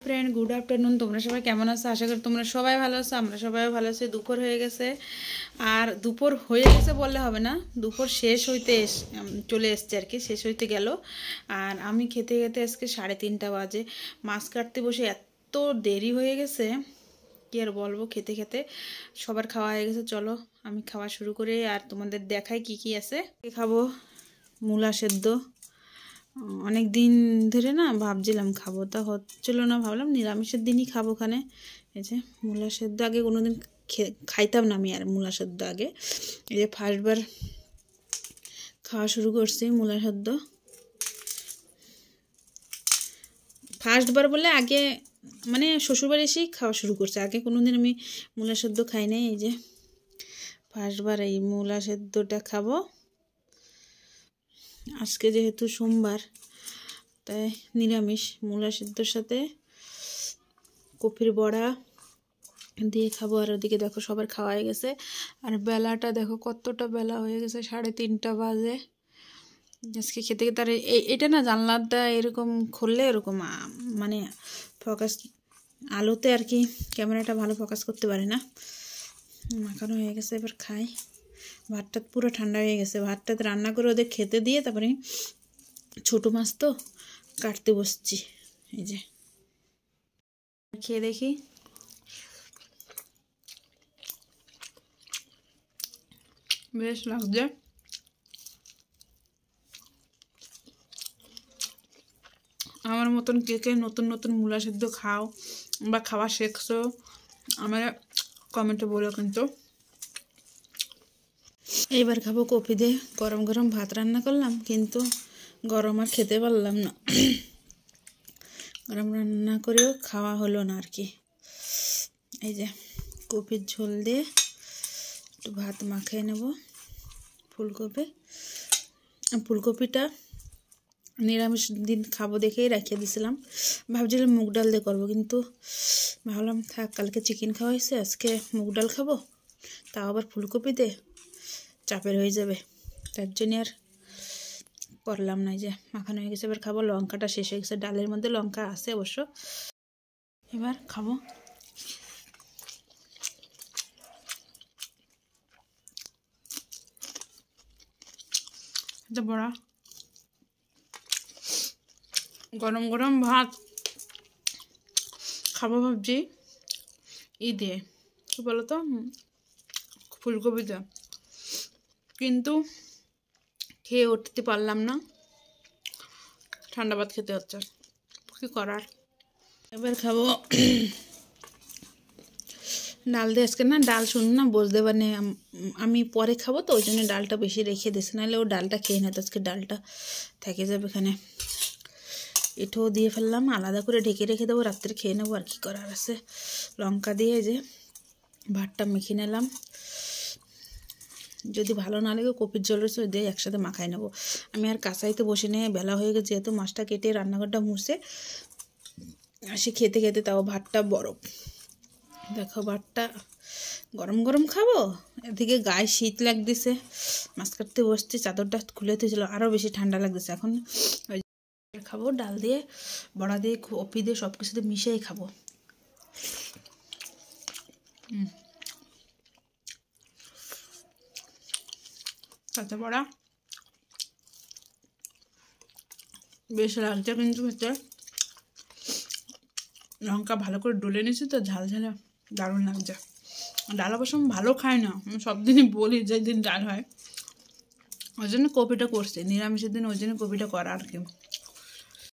Friend good afternoon. তোমরা সবাই কেমন আছো? আশা করি তোমরা সবাই ভালো আছো। আমরা সবাই ভালো আছি। দুপুর হয়ে গেছে, আর দুপুর হয়ে গেছে বললে হবে না, দুপুর শেষ হইতে চলে এসছে আর কি, শেষ হইতে গেল। আর আমি খেতে খেতে আজকে 3:30 বাজে। মাছ কাটতে বসে এত দেরি হয়ে গেছে, কি আর বলবো। খেতে খেতে সবার খাওয়া হয়ে গেছে। চলো আমি খাওয়া শুরু করে আর তোমাদের দেখাই কি কি আছে। খাবো মূলা সেদ্ধ। অনেক দিন ধরে না ভাবছিলাম খাবো, তা হচ্ছিল না, ভাবলাম নিরামিষের দিনই খাবো। ওখানে এই যে মূলা সেদ্ধ, আগে কোনোদিন খাইতাম না আমি আর মূলা সেদ্ধ। আগে এই যে ফার্স্টবার খাওয়া শুরু করছি মূলা সেদ্ধ। ফার্স্টবার বলে আগে মানে শ্বশুরবাড়ি এসেই খাওয়া শুরু করছে, আগে কোনোদিন আমি মূলা সেদ্ধ খাই নাই। এই যে ফার্স্টবার এই মূলা সেদ্ধটা খাবো। আজকে যেহেতু সোমবার, তাই নিরামিষ। মূলা সেদ্ধর সাথে কপির বড়া দিয়ে খাবো। আর ওদিকে দেখো সবার খাওয়া হয়ে গেছে। আর বেলাটা দেখো কতটা বেলা হয়ে গেছে, 3:30 বাজে। আজকে খেতে খেতে আর এটা না জানলাটা এরকম খুললে এরকম মানে ফোকাস, আলোতে আর কি ক্যামেরাটা ভালো ফোকাস করতে পারে না। মাখানো হয়ে গেছে, এবার খাই। ভাতটা পুরো ঠান্ডা হয়ে গেছে। ভাতটা রান্না করে ওদের খেতে দিয়ে তারপরে ছোটো মাছ তো কাটতে বসছি। এই যে খেয়ে দেখি। বেশ লাগছে। আমার মতন কে কে নতুন নতুন মূলা সেদ্ধ খাও বা খাওয়া শেখছো আমার কমেন্টে বলো কিন্তু। এইবার খাবো কপি দিয়ে। গরম গরম ভাত রান্না করলাম, কিন্তু গরম আর খেতে পারলাম না। গরম রান্না করেও খাওয়া হলো না আর কি। এই যে কপির ঝোল দিয়ে একটু ভাত মাখিয়ে নেব। ফুলকপিটা নিরামিষ দিন খাবো দেখেই রাখিয়ে দিয়েছিলাম। ভাবছিলাম মুগ ডাল দিয়ে করবো, কিন্তু ভাবলাম থাক, কালকে চিকেন খাওয়া হয়েছে, আজকে মুগ ডাল খাবো, তাও আবার ফুলকপি দিয়ে চাপের হয়ে যাবে। তার জন্য আর করলাম না। যে মাখানো হয়ে গেছে, এবার খাবো। লঙ্কাটা শেষ হয়ে গেছে, ডালের মধ্যে লঙ্কা আছে অবশ্য। এবার খাবো। এটা বড়া, গরম গরম ভাত খাবো ভাবছি দিয়ে, কি বলতো, ফুলকপি দিয়ে, কিন্তু খেয়ে উঠতে পারলাম না। ঠান্ডা ভাত খেতে হচ্ছে, কি করার। এবার খাবো ডাল দিয়ে। আজকে না ডাল শুনুন না বসতে পারে, আমি পরে খাবো তো ওই জন্য ডালটা বেশি রেখে দিস, নাহলে ও ডালটা খেয়ে নেয়। তো আজকে ডালটা থেকে যাবে এখানে। এটাও দিয়ে ফেললাম, আলাদা করে ঢেকে রেখে দেবো, রাত্রে খেয়ে নেবো। আর কি করার আছে। লঙ্কা দিয়ে যে ভাতটা মেখে নিলাম। যদি ভালো না লাগে কপির ঝোল রয়েছে দিয়ে একসাথে মাখাই নেবো। আমি আর কাঁচাইতে বসে নিয়ে বেলা হয়ে গেছে, যেহেতু মাছটা কেটে রান্নাঘরটা মুছে আসি খেতে খেতে, তাও ভাতটা বরফ। দেখো ভাতটা গরম গরম খাবো, এদিকে গায়ে শীত লাগতেছে। মাছ কাটতে বসছি, চাদরটা খুলে দিয়েছিল, আরও বেশি ঠান্ডা লাগতেছে এখন। ওই খাবো ডাল দিয়ে, বড়া দিয়ে, কপি দিয়ে, সব কিছুতে মিশিয়ে খাবো। কাঁচা বড়া বেশ লাগছে, কিন্তু খেতে লঙ্কা ভালো করে ডলে নিয়েছি তো, ঝাল ঝালে দারুণ লাগছে। ডাল অবশ্য ভালো খাই না, আমি সব দিনই বলি যেদিন ডাল হয়। ওই জন্য কপিটা করছি, নিরামিষের দিন ওই জন্য কপিটা করা আর কি।